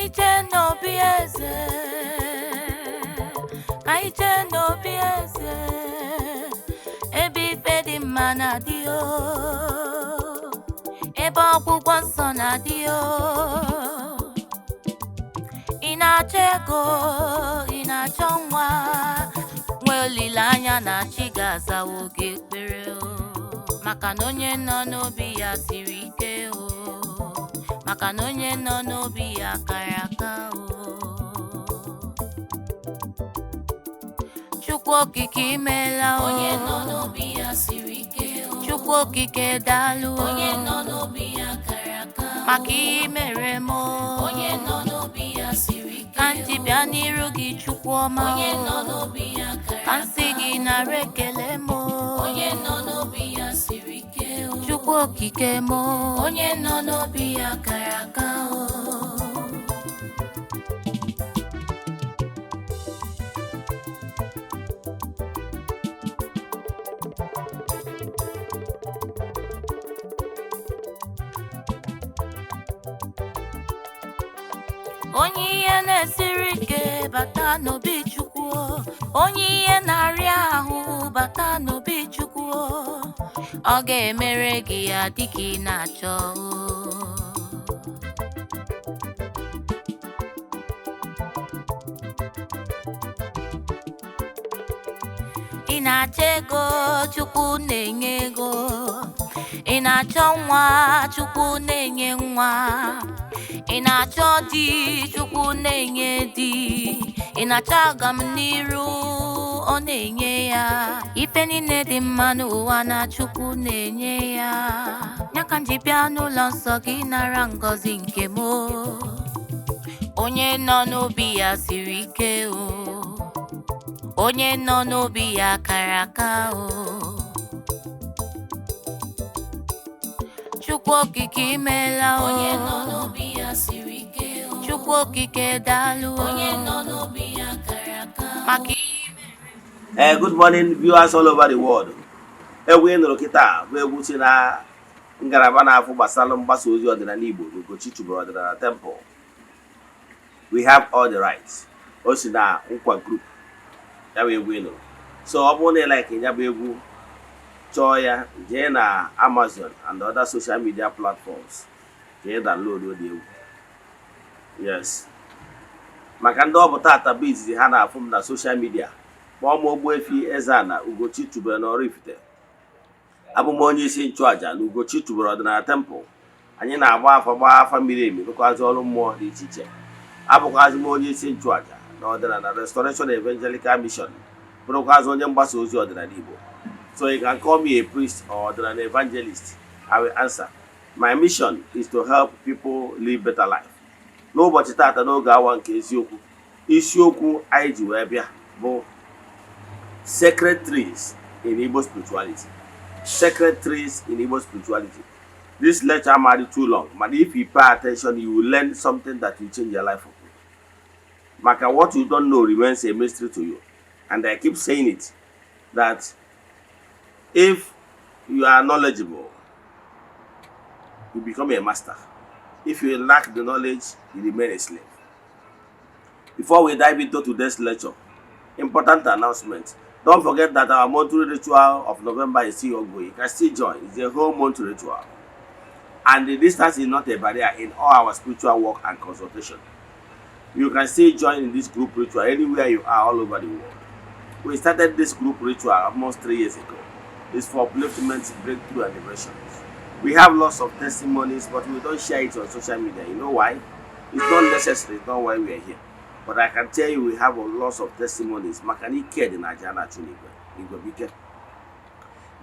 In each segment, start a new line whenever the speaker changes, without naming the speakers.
Kaije no bieze, kaije no bieze, ebi fedi mana dio, eba ọgwụgwọ nsọ na dio. Inachego, inacho nwa, nwe olileanya na chi ga-azawo gị ekpere o. Maka na onye nọ n'obi ya siri ike o. Maka na onye nọ n'obi ya kara aka o. Chukwu okike imela o. Onye nọ n'obi ya siri ike o. Chukwu okike daalụ o. Onye nọ n'obi ya kara aka o. Maka ihe mere m o. Onye nọ n'obi ya siri ike o. Ka nji bịa n'iru gị Chukwu ọma o. Onye nọ n'obi ya kara aka o. Ka nsị gị nara ekele m o. Onye nọ n'obi ya siri ike o. Chukwu okike m o. Onye nọ n'obi ya kara aka o. Onye ihe na-esiri ike bata n'obi Chukwu. Onye ihe na-arịa ahụ bata n'obi Chukwu. Ọ ga-emere gị ya dịka ị na-achọ. Ị na-achọ ego, Chukwu na-enye ego. Ị na-achọ nwa, Chukwu na-enye nwa. Ị na-achọ di, Chukwu na-enye di. Ị na-achọ agam n'iru, ọ na-enye ya. Ife niile dị mma n'ụwa na Chukwu na-enye ya. Ya ka nji bịa n'ụlọ nsọ gị nara ngọzi nke m. Onye nọ n'obi ya siri ike o. Onye nọ n'obi ya kara aka o. Chukwu okike imela o. Onye nọ n'obi ya siri ike o. Chukwu okike daalụ o. Onye nọ n'obi ya kara aka o. Maka
good morning viewers all over the world. Egwu ịnụrụ kịta bụ egwu si na ngalaba na-afụ gbasara mgbasa ozi ọdịnala Igbo n'Ugochi chụbụrụ ọdịnala temple. We have all the rights. O si na nkwa group ya bụ egwu ịnụrụ. So ọ bụrụ na ị like ya bụ egwu, chọọ ya jee na Amazon and other social media platforms jee download the egwu. Yes. Maka ndị ọ bụ tata bụ izizi ha na-afụ m na social media. Kpọọ m Ogbuefi Eze-Ana Ugochi tubelu n'Oraifite. Abụ m onye isi nchụaja na Ugochi tubelu ọdịnala temple. Anyị na-agba afa miri emi rụkwazị ọrụ mmụọ dị iche iche. Abụkwazị m onye isi nchụaja na ọdịnala Restoration Evangelical Mission. Bụrụkwazị onye mgbasa ozi ọdịnala Igbo. So you can call me a priest or an evangelist. I will answer. My mission is to help people live better life. N'ụbọchị tata n'oge awa nke eziokwu. Isiokwu anyị ji wee bịa bụ sacred trees in Igbo spirituality. Sacred trees in Igbo spirituality. This lecture might be too long, but if you pay attention, you will learn something that will change your life. Maka what you don't know remains a mystery to you. And I keep saying it, that if you are knowledgeable, you become a master. If you lack the knowledge, you remain a slave. Before we dive into today's lecture, important announcement. Don't forget that our monthly ritual of November is still ongoing. You can still join. It's a whole month ritual. And the distance is not a barrier in all our spiritual work and consultation. You can still join in this group ritual anywhere you are all over the world. We started this group ritual almost 3 years ago. It's for upliftment, breakthrough, and liberations. We have lots of testimonies, but we don't share it on social media. You know why? It's not necessary. It's not why we are here. But I can tell you we have a lot of testimonies.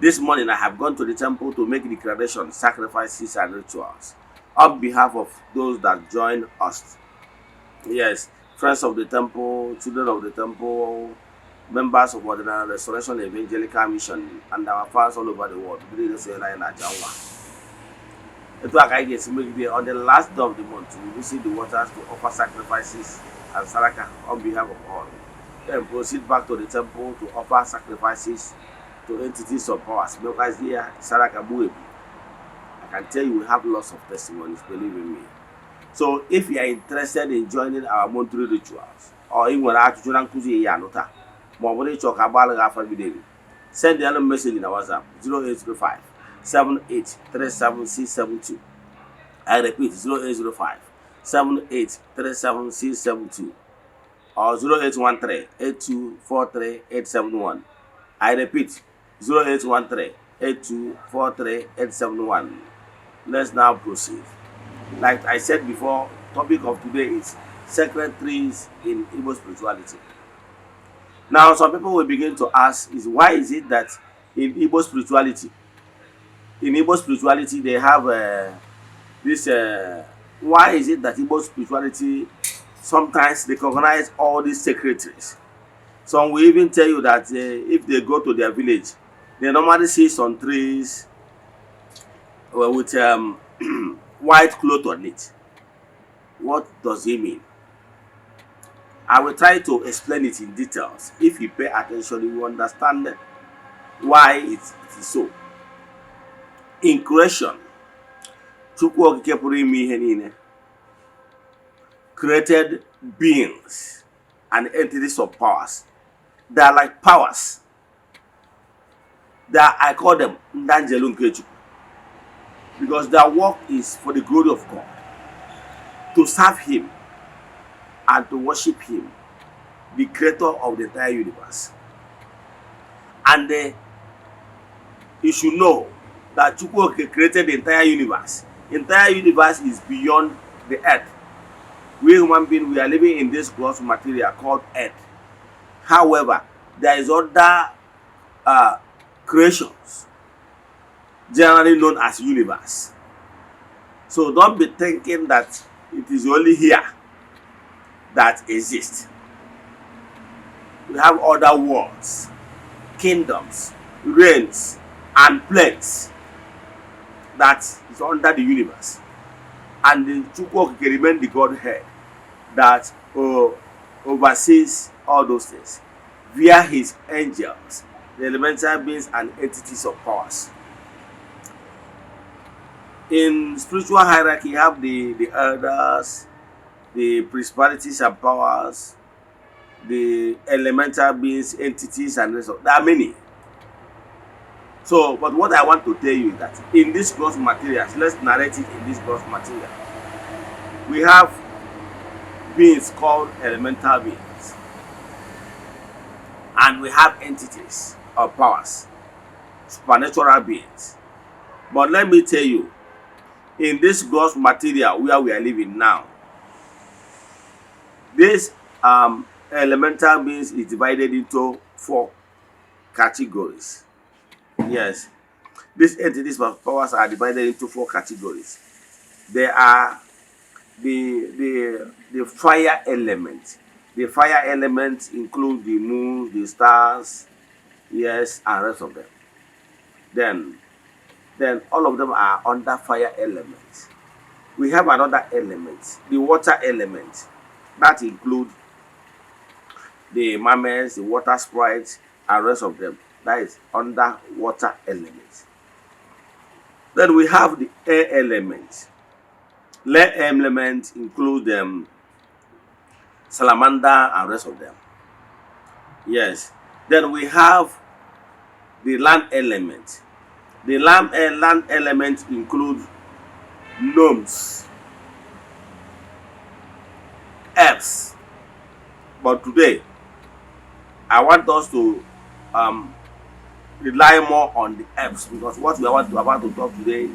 This morning I have gone to the temple to make declarations, sacrifices, and rituals on behalf of those that join us. Yes, friends of the temple, children of the temple, members of the Restoration Evangelical Mission, and our fans all over the world. On the last day of the month, we visit the waters to offer sacrifices and saraka on behalf of all. Then proceed back to the temple to offer sacrifices to entities of powers. Because here, saraka buebu. I can tell you we have lots of testimonies, believe in me. So if you are interested in joining our monthly rituals, or even ajụjụ na nkụzi ya anụta ma ọ bụrụ ịchọ ka agbalị gị afa gideri, send a message na WhatsApp 0805 7837672. I repeat 0805 7837672 or 0813 8243871. I repeat 0813 8243871. Let's now proceed. Like I said before, topic of today is sacred trees in Igbo spirituality. Now, some people will begin to ask is why is it that in Igbo spirituality, they have this why is it that Igbo spirituality sometimes recognize all these sacred trees? Some will even tell you that if they go to their village, they normally see some trees with white cloth on it. What does it mean? I will try to explain it in details. If you pay attention, you will understand why it is so. In creation, Chukwu Okike pụrụ ime ihe niile created beings and entities of powers. They are like powers. I call them Ndanjelu nke Chukwu, because their work is for the glory of God, to serve Him and to worship Him, the creator of the entire universe. And you should know that Chukwu created the entire universe. The entire universe is beyond the earth. We human beings, we are living in this gross material called earth. However, there is other creations, generally known as universe. So don't be thinking that it is only here that exists. We have other worlds, kingdoms, realms, and planes that is under the universe. And the Chukwu can remain the Godhead that oversees all those things via his angels, the elemental beings and entities of powers. In spiritual hierarchy, you have the elders, the principalities and powers, the elemental beings, entities, and rest of. There are many. So, but what I want to tell you is that in this gross materials, let's narrate it in this gross material. We have beings called elemental beings, and we have entities or powers, supernatural beings. But let me tell you, in this gross material where we are living now, this elemental beings is divided into 4 categories. Yes, these entities of powers are divided into 4 categories. There are the fire element. The fire elements include the moon, the stars, yes, and rest of them. Then all of them are under fire elements. We have another element, the water element, that includes the mammals, the water sprites, and rest of them. That is under water elements. Then we have the air element. Air element include salamander and rest of them. Yes. Then we have the land element. The land element include gnomes, elves. But today, I want us to rely more on the elves, because what we are about to talk today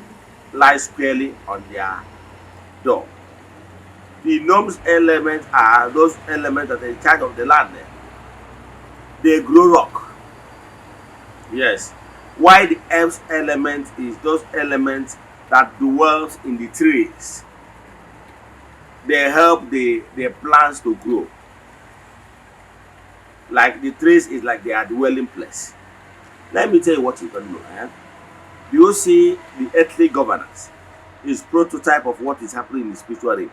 lies squarely on their door. The gnomes elements are those elements that are in charge of the land. They grow rock. Yes. Why the elves element is those elements that dwells in the trees. They help the plants to grow. Like the trees is like their dwelling place. Let me tell you what you don't know. You see, the earthly governance is prototype of what is happening in the spiritual realm.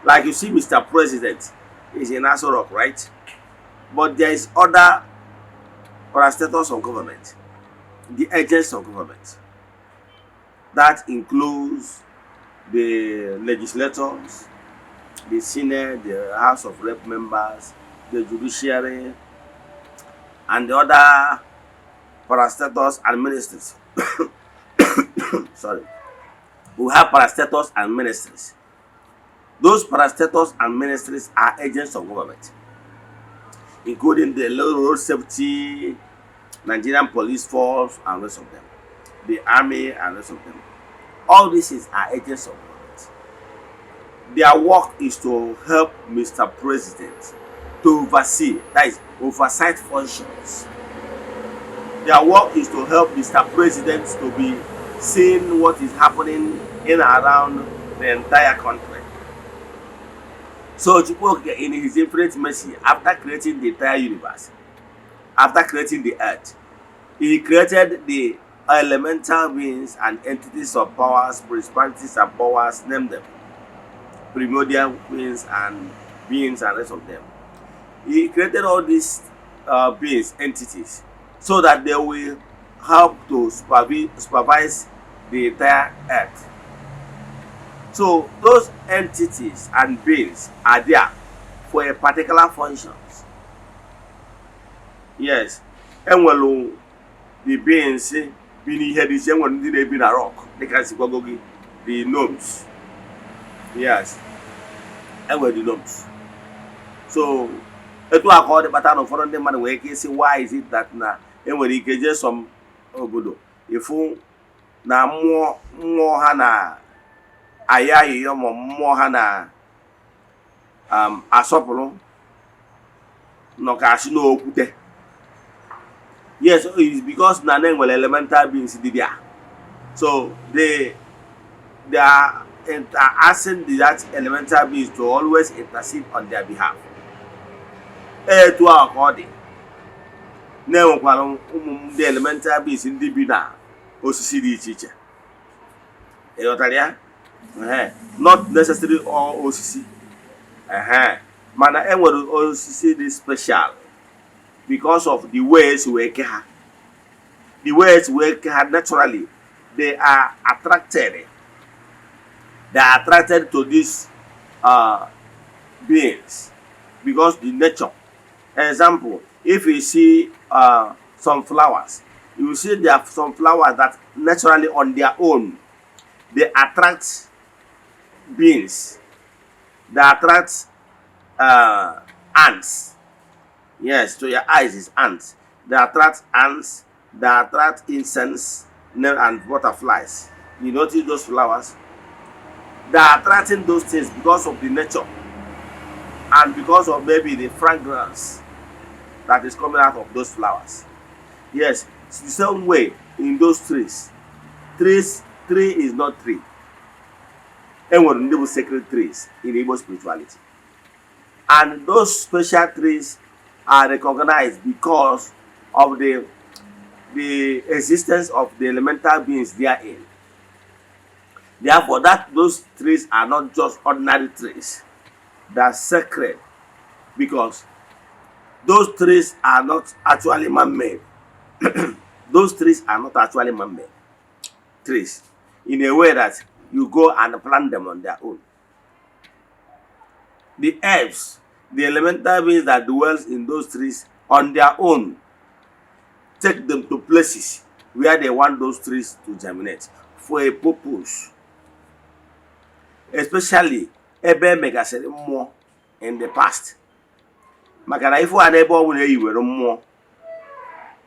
Like you see, Mr. President is in Aso Rock, right? But there is other parastatals of government, the agents of government. That includes the legislators, the Senate, the House of Rep members, the judiciary, and the other parastatals and ministries. Sorry. We have parastatals and ministries. Those parastatals and ministries are agents of government, including the road safety, Nigerian police force, and rest of them, the army, and rest of them. All these are agents of government. Their work is to help Mr. President to oversee, that is, oversight functions. Their work is to help Mr. President to be seeing what is happening in and around the entire country. So Chukwu, in his infinite mercy, after creating the entire universe, after creating the earth, he created the elemental beings and entities of powers, principalities and powers, name them, primordial beings and rest of them. He created all these beings, entities, so that they will help to supervise the entire earth. So those entities and beings are there for a particular functions. Yes, and well, the beings being here is when they be a rock. They can see the gnomes. Yes, and well, the gnomes. So it will call the pattern of foreign man where you see why is it that now and when you get some obodo if na more hana ayayi yomo more hana asopolo no kashi no okute. Yes, it's because na name well elemental beings there. So they are asking that elemental beings to always intercede on their behalf. To our body. Now, the elemental beings in the bina osisi di iche. Not necessarily all osisi. Mana enwere osisi dị special because of the ways we work. The ways we work naturally, they are attracted. They are attracted to these beings because the nature. Example, if you see some flowers, you will see there are some flowers that naturally on their own, they attract beings. They attract ants. Yes, so your eyes is ants. They attract ants, they attract insects and butterflies. You notice those flowers? They are attracting those things because of the nature and because of maybe the fragrance that is coming out of those flowers. Yes, it's the same way in those trees. Tree is not tree. And we're in sacred trees in Igbo spirituality. And those special trees are recognized because of the existence of the elemental beings therein. Therefore, those trees are not just ordinary trees. They are sacred because those trees are not actually man-made. Those trees are not actually man-made trees in a way that you go and plant them on their own. The herbs, the elemental beings that dwells in those trees on their own, take them to places where they want those trees to germinate for a purpose. Especially ebe megasịrị mmụọ in the past. Maka na ifu ana ebe ọbụla eyiwere mmụọ,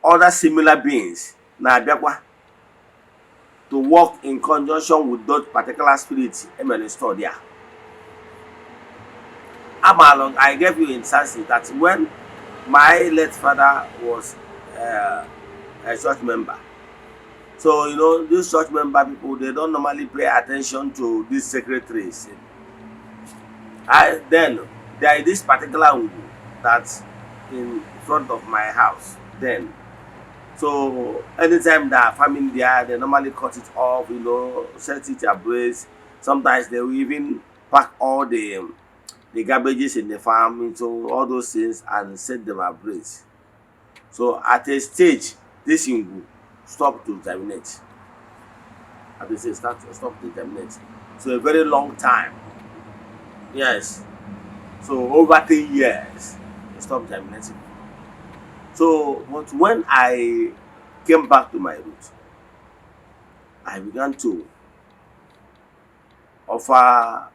other similar beings na-abịakwa to work in conjunction with those particular spirits installed there. I gave you instances that when my late father was a church member, so you know these church member people, they don't normally pay attention to these secretaries. Then there is this particular ungu that's in front of my house. Then, so anytime they are farming there, they normally cut it off, you know, set it ablaze. Sometimes they will even pack all the garbages in the farm into all those things and set them ablaze. So at a stage, this ungu stop to germinate. At the stage, stop to germinate. So a very long time. Yes. So over 10 years, it stopped germinating. So, but when I came back to my roots, I began to offer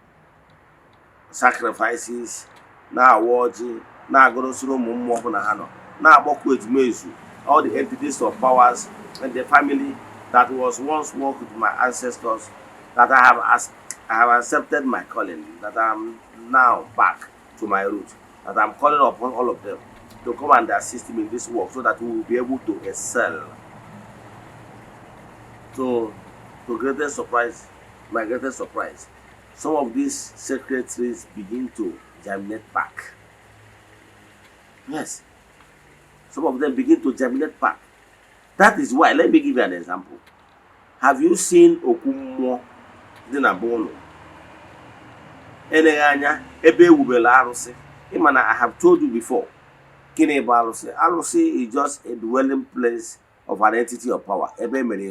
sacrifices, na-awa ọjị, na-agọrọsiri ụmụ mmụọ ọbụla ha nọ, na-agbakọ ezumezu, all the entities of powers and the family that was once worked with my ancestors, that I have accepted my calling, that I am now back to my roots, that I'm calling upon all of them to come and assist me in this work so that we will be able to excel. So, to greatest surprise, my greatest surprise, some of these sacred trees begin to germinate back. Yes, some of them begin to germinate back. That is why, let me give you an example. Have you seen Okummo dị na be unu? Eleghị anya ebe ewubere arụsị. Ịma na I have told you before, gịnị bụ arụsị? Arụsị is just a dwelling place of an entity of power. Ebe emere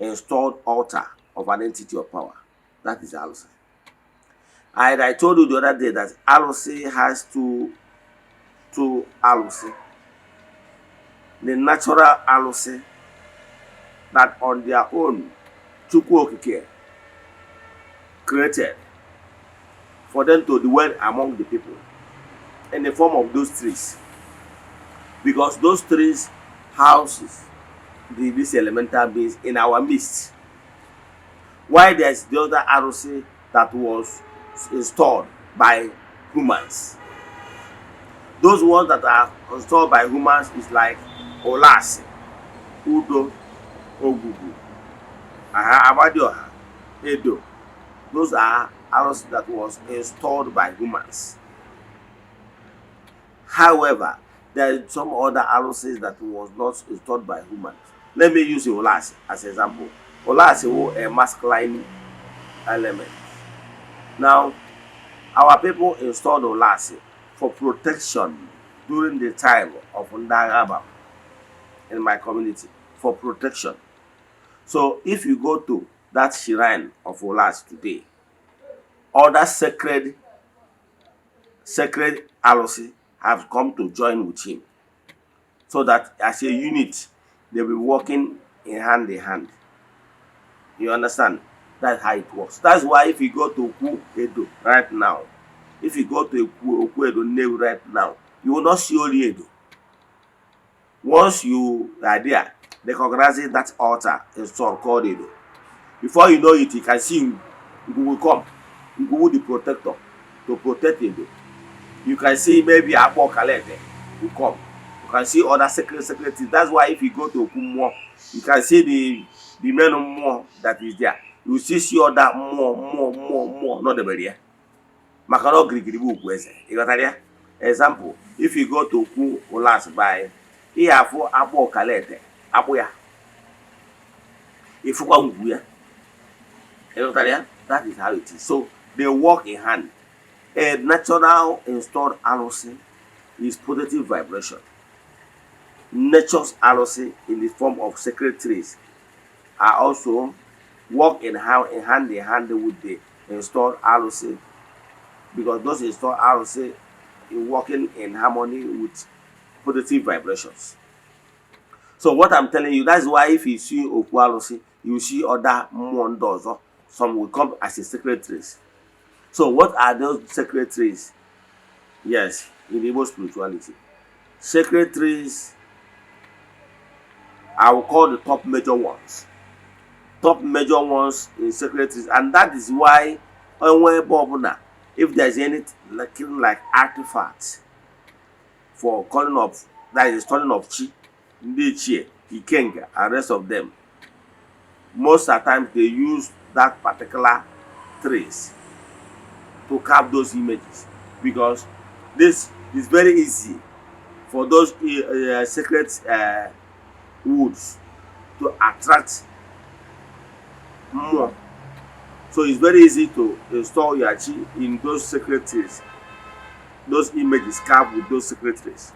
installed altar of an entity of power. That is arụsị. And I told you the other day that arụsị has two arụsị. The natural arụsị that on their own Chukwu Okike created for them to dwell among the people in the form of those trees, because those trees houses these elemental beings in our midst. Why there's the other arụsị that was installed by humans. Those ones that are installed by humans is like Olasi, Udo, Ogugu, Amadioha, Edo. Those are arrows that was installed by humans. However, there are some other arrows that was not installed by humans. Let me use Olasi as an example. Olasi was a masculine element. Now, our people installed Olasi for protection during the time of Ndagaba in my community, for protection. So if you go to that shrine of Olas today, other sacred arrows have come to join with him, so that as a unit they will be working in hand. You understand? That's how it works. That's why if you go to Oku Edo right now, if you go to Oku Edo Nnewi right now, you will not see only Edo. Once you are there, they recognize that altar is called Edo. Before you know it, you can see Ngu will come. Ngu the protector to protect Edo. You can see maybe Abo Kalete will come. You can see other sacred things. That's why if you go to Okummo, you can see the men of more that is there. You see other more, not the barrier. Makano Grigribu West. You got there? Example, if you go to Oku Olas by here for Abo Kalete, Aboya. If you go to you got there? That is how it is. So they work in hand. A natural installed arrowsy is positive vibration. Nature's arrowsy in the form of sacred trees are also work in hand with the installed arrowsy, because those installed arrowsy is working in harmony with positive vibrations. So what I'm telling you, that's why if you see Oku arrowsy, you see other mondos, or some will come as a sacred trees. So what are those sacred trees? Yes, in Igbo spirituality, sacred trees I will call the top major ones. Top major ones in sacred trees, and that is why if there's anything like artifacts for calling of, that is calling of Chi, Ndichie, Ikenga, and rest of them, most of the times they use that particular trees to carve those images, because this is very easy for those sacred woods to attract more. So it's very easy to install your chi in those sacred trees, those images carved with those sacred trees.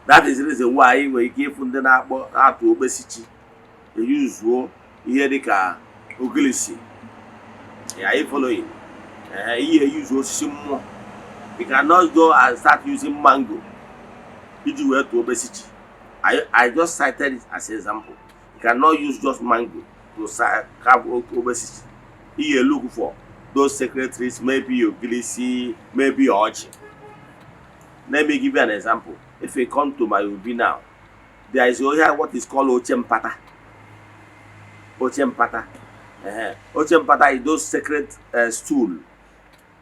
That is the reason why when you give them that to obesity, they use here ogilisi. Are you following? Here use osisi mmụọ. You cannot go and start using mango. Iji wee to obesity. I just cited it as an example. You cannot use just mango to have obesity. Here look for those secretaries, maybe ogilisi, maybe orchid. Let me give you an example. If you come to my ubi now, there is here what is called ochempata. Ochempata. Ochempata is those sacred stool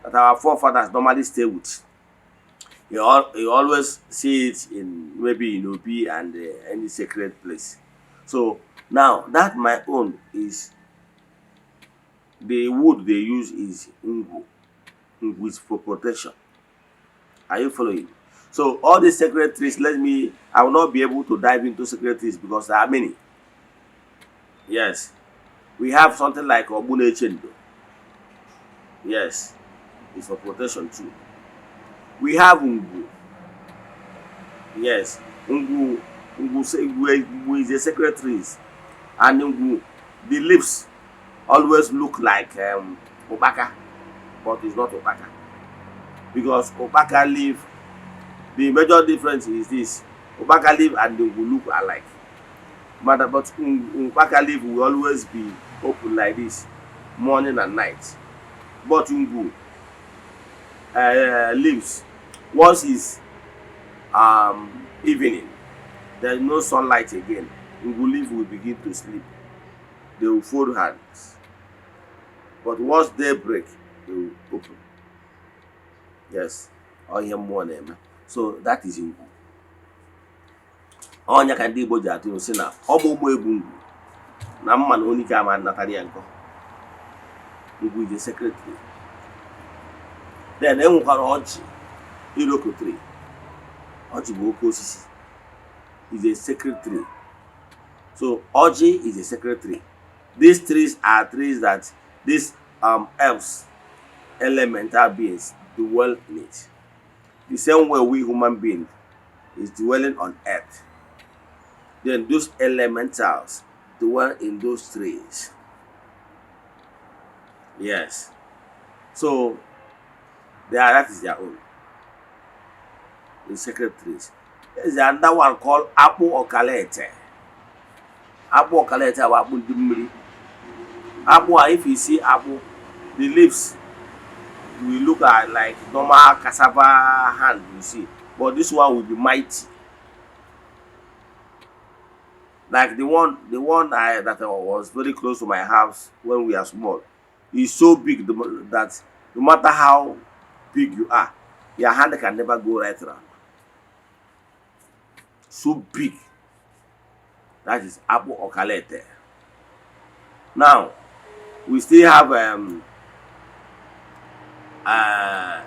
that our forefathers normally stay with. You always see it in maybe in Obi and any sacred place. So now that my own is the wood they use is ngwu. Ngwu is for protection. Are you following? So all these sacred trees, I will not be able to dive into sacred trees because there are many. Yes. We have something like Obune Chendo. Yes. It's for protection too. We have Ngwu. Yes. Ngwu is a sacred trees. And Ngwu, the leaves always look like Obaka, but it's not Obaka. Because Obaka leaf, the major difference is this: Obaka leaf and the Ngwu look alike. But Obaka leaf will always be open like this, morning and night. But Ngwu leaves, once is evening, there is no sunlight again. Ngwu leaf will begin to sleep. They will fold hands. But once they break, they will open. Yes. So that is Ngwu. Onya ka ndị Igbo ji atụ sị na ọ bụ ụgbọ egwu Ngwu na mma na onye ama natara ya nkọ. Ngwu is a sacred tree. Then enwekwara ọjị, iroko tree. Ọjị bụ oke osisi. Is a sacred tree. So ọjị is a sacred tree. These trees are trees that these elves, elemental beings, dwell in it. The same way we human beings is dwelling on earth. Then those elementals dwell in those trees. Yes. So that is their own. The sacred trees. There's another one called Apple Okalete. Apple Okalete or Apple Dimri. Apple, if you see apple, the leaves will look like normal cassava hand, you see. But this one will be mighty. Like the one that was very close to my house when we are small. It's so big that no matter how big you are, your hand can never go right around. So big. That is Apple Okalete. Now, we still have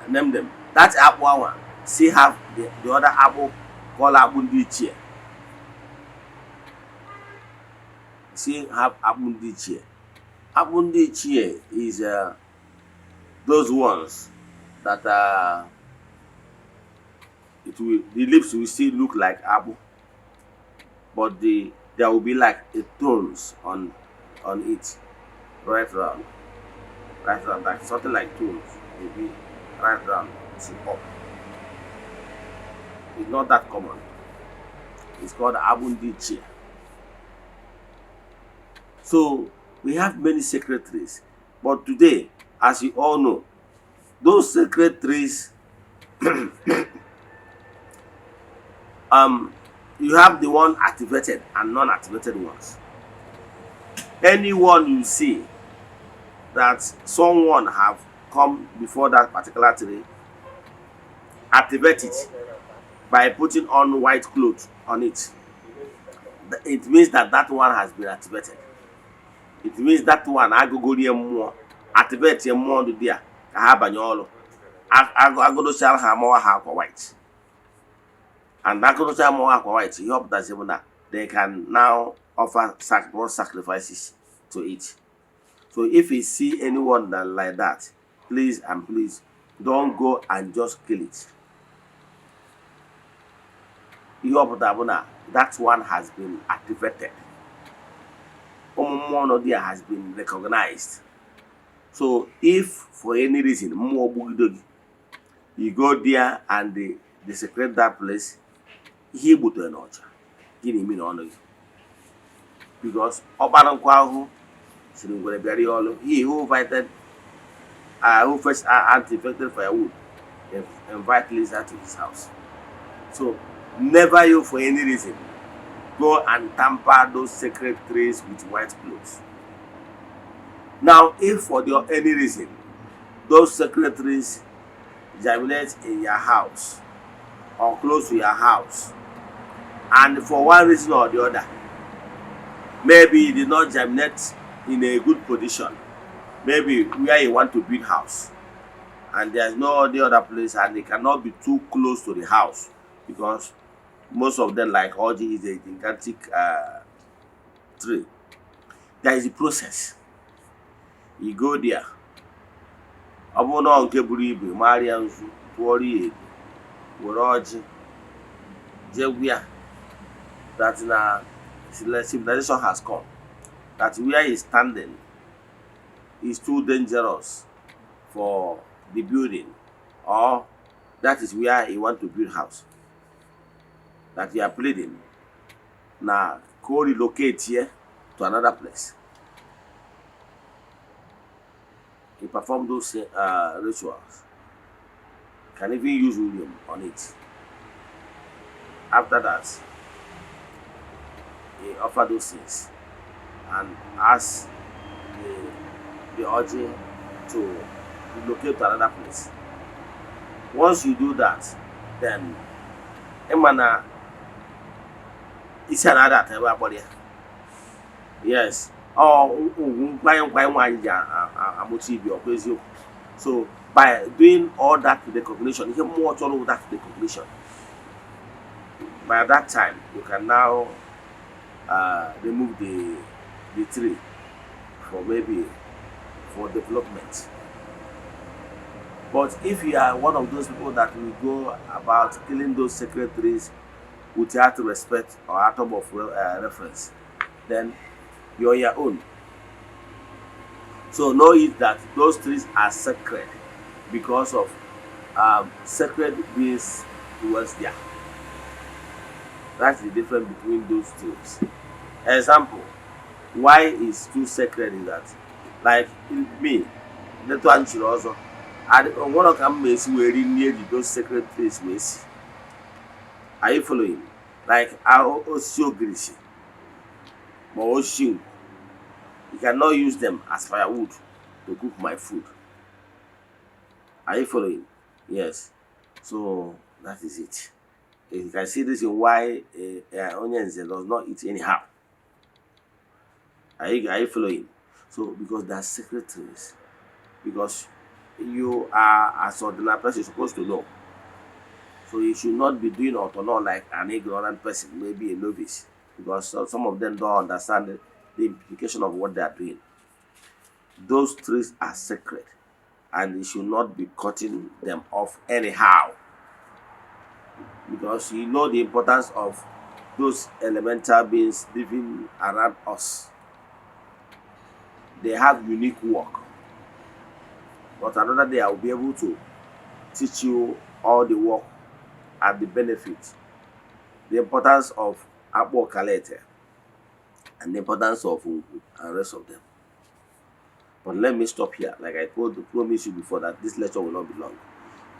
name them. That apple one still have the other apple called Abundichie. Still have Abundichie. Abundichie is those ones that the leaves will still look like apple, but there will be like a tones on it, right round, like something like tones, maybe right round to up. It's not that common. It's called Abundichie. So we have many sacred trees, but today, as you all know, those sacred trees, you have the one activated and non-activated ones. Anyone you see that someone have come before that particular tree, activate it by putting on white clothes on it. It means that one has been activated. It means that one agogori more activate more to there. I have all. I go to shall have more white. And that goes more white. He hope that they can now offer more sacrifices to it. So if you see anyone that like that, please and please don't go and just kill it. You hope that one has been activated. mmụọ there has been recognized. So if for any reason mmụọ gbugido gị, you go there and they secrete that place, ihe igbutere n'ọcha gị na-eme n'ọnụ gị, because ọkpara nkwa ahụ siri ngwere bịara ya ọlụ. He who invited who first anti-infected firewood invite lizard to his house. So never you for any reason go and tamper those sacred trees with white clothes. Now, if for any reason those sacred trees germinate in your house or close to your house, and for one reason or the other, maybe it did not germinate in a good position, maybe where you want to build house, and there's no other place, and they cannot be too close to the house, because most of them, like Oji, is a gigantic tree. There is a process. You go there. Obono nke buru ibu Maria nzu tuori ego were Oji jegwia that na civilization has come, that where he is standing is too dangerous for the building, or that is where he want to build house, that you are pleading now co-relocate here to another place. He perform those rituals. Can even use William on it. After that, he offer those things and ask the urging to relocate to another place. Once you do that, then Emana is another everybody. Yes. So by doing all that recognition, you get more all that recognition. By that time, you can now remove the tree for maybe for development. But if you are one of those people that will go about killing those sacred trees without respect or atom of reference, then you're your own. So know it that those trees are sacred because of sacred beings towards there. That's the difference between those trees. Example, why is too sacred is that, like me, that one should also. And one of them is wearing near those sacred trees. Are you following? Like our Osio Grisi, Mooshin. You cannot use them as firewood to cook my food. Are you following? Yes. So that is it. You can see this in why onions does not eat anyhow. Are you following? So because they are sacred trees. Because you are, as ordinary person, supposed to know. So you should not be doing autonomous like an ignorant person, maybe a novice, because some of them don't understand the implication of what they are doing. Those trees are sacred, and you should not be cutting them off anyhow, because you know the importance of those elemental beings living around us. They have unique work. But another day I will be able to teach you all the work and the benefits, the importance of Abo Kalete, and the importance of and the rest of them. But let me stop here. Like I promised you before, that this lecture will not be long.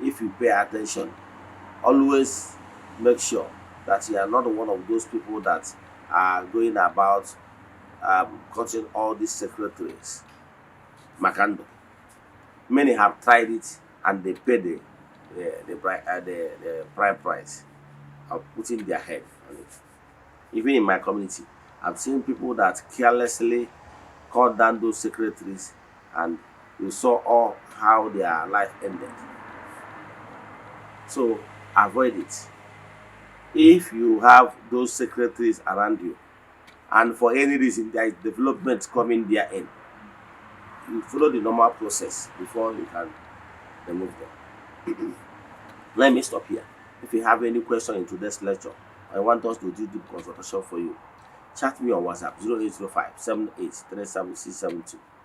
If you pay attention, always make sure that you are not one of those people that are going about cutting all these sacred trees. Makando. Many have tried it and they pay the prime price of putting their head on it. Even in my community, I've seen people that carelessly cut down those sacred trees, and you saw all how their life ended. So avoid it. If you have those sacred trees around you, and for any reason there is development coming there in, you follow the normal process before you can remove them. Let me stop here. If you have any question in today's lecture, I want us to do deep consultation for you. chat me on WhatsApp 0805 7837 672.